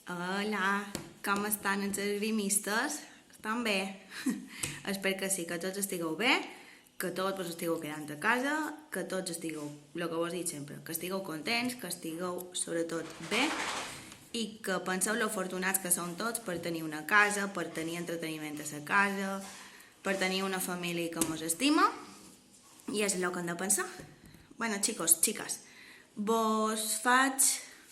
Hola, com estan els agrimistes? Estan bé? Espero que sí, que tots estigueu bé, que tots vos estigueu quedant a casa, que tots estigueu, el que vos dic sempre, que estigueu contents, que estigueu sobretot bé i que penseu lo afortunats que som tots per tenir una casa, per tenir entreteniment a la casa, per tenir una família que mos estima i és el que hem de pensar. Bueno, xicos, xiques,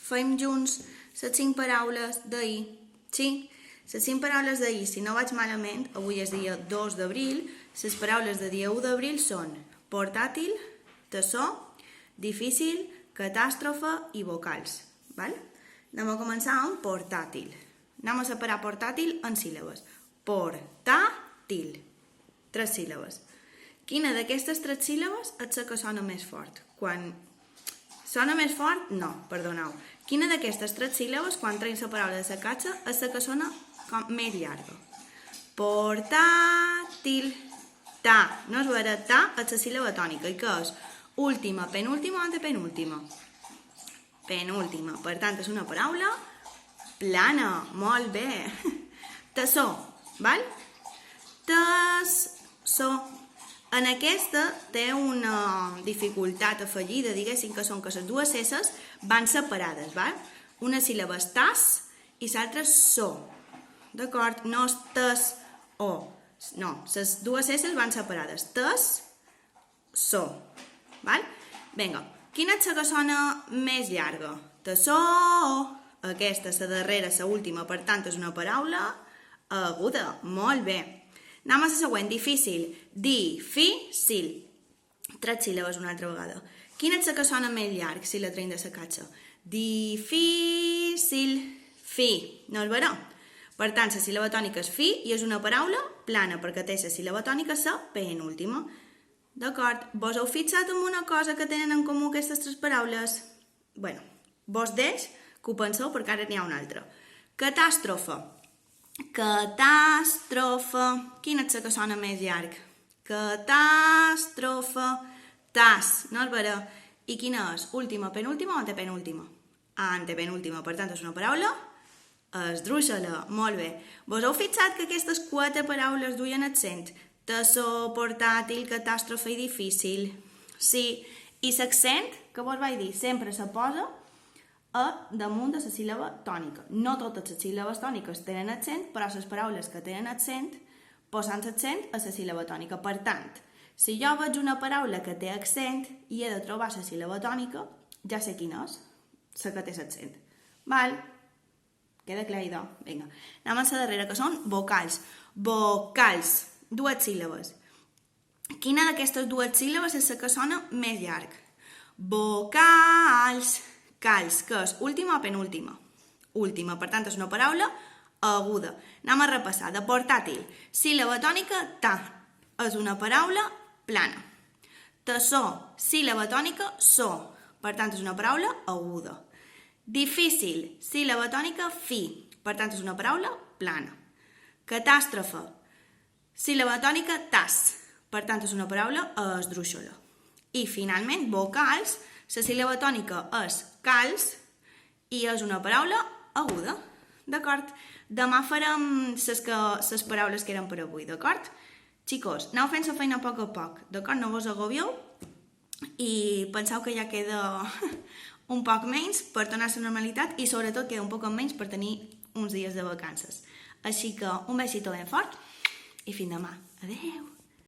fem junts les 5 paraules d'ahir. Sí, les 5 paraules d'ahir, si no vaig malament, avui és dia 2 d'abril, les paraules de dia 1 d'abril són portàtil, tassó, difícil, catàstrofe i vocals. Val? Anem a començar amb portàtil. Anem a separar portàtil en síl·labes. Portàtil. 3 síl·labes. Quina d'aquestes 3 síl·labes és la que sona més fort? Quan sona més fort? No, perdoneu. Quina d'aquestes 3 síl·labes, quan traiem la paraula de la catxa, és la que sona com més llarga? Portàtil. Ta. No és vera, ta és la síl·laba tònica. I què és? Última, penúltima o antepenúltima? Penúltima. Per tant, és una paraula plana. Molt bé. Tassó. Val? Tassó. En aquesta té una dificultat afegida, diguéssim, que són que les dues sesses van separades, val? Una síl·laba és tas i l'altra és so. D'acord? No és tas o. No, les dues sesses van separades. Tas, so. Val? Vinga, quina és la que sona més llarga? Tassó. Aquesta, la darrera, la última, per tant, és una paraula aguda. Molt bé. Anem a la següent, difícil. Difícil. 3 síl·labes una altra vegada. Quina és la que sona més llarg si la traiem de la catxa? Difícil. Fi. No és vera? Per tant, la síl·laba tònica és fi i és una paraula plana perquè té la síl·laba tònica la penúltima. D'acord? Vos heu fixat en una cosa que tenen en comú aquestes 3 paraules? Bé, vos deix que ho penseu perquè ara n'hi ha una altra. Catàstrofe. Catàstrofe. Quina és la que sona més llarg? Catàstrofe. Tas. No és vera? I quina és? Última, penúltima o antepenúltima? Antepenúltima. Per tant, és una paraula esdrúixola. Molt bé. Vos heu fixat que aquestes 4 paraules duien accent? Tassó, portàtil, catàstrofe i difícil. Sí. I l'accent, que vos vaig dir, sempre se posa damunt de la síl·laba tònica. No totes les síl·labes tòniques tenen accent, però les paraules que tenen accent posen accent a la síl·laba tònica. Per tant, si jo veig una paraula que té accent i he de trobar la síl·laba tònica, ja sé quina és, la que té l'accent. Val? Queda clar, idò? Vinga. Anem a la darrera, que són vocals. Vocals. 2 síl·labes. Quina d'aquestes 2 síl·labes és la que sona més llarg? Vocals. Cals, que és última o penúltima? Última, per tant és una paraula aguda. Anem a repassar. De portàtil, síl·laba tònica, ta. És una paraula plana. Tassó, síl·laba tònica, so. Per tant és una paraula aguda. Difícil, síl·laba tònica, fi. Per tant és una paraula plana. Catàstrofe, síl·laba tònica, tas. Per tant és una paraula esdrúixola. I finalment, vocals, la síl·laba tònica és cals i és una paraula aguda. D'acord? Demà farem les paraules que eren per avui, d'acord? Xicos, aneu fent la feina a poc, d'acord? No vos agobieu i penseu que ja queda un poc menys per tornar a la normalitat i sobretot queda un poc menys per tenir uns dies de vacances. Així que un besito ben fort i fins demà. Adeu!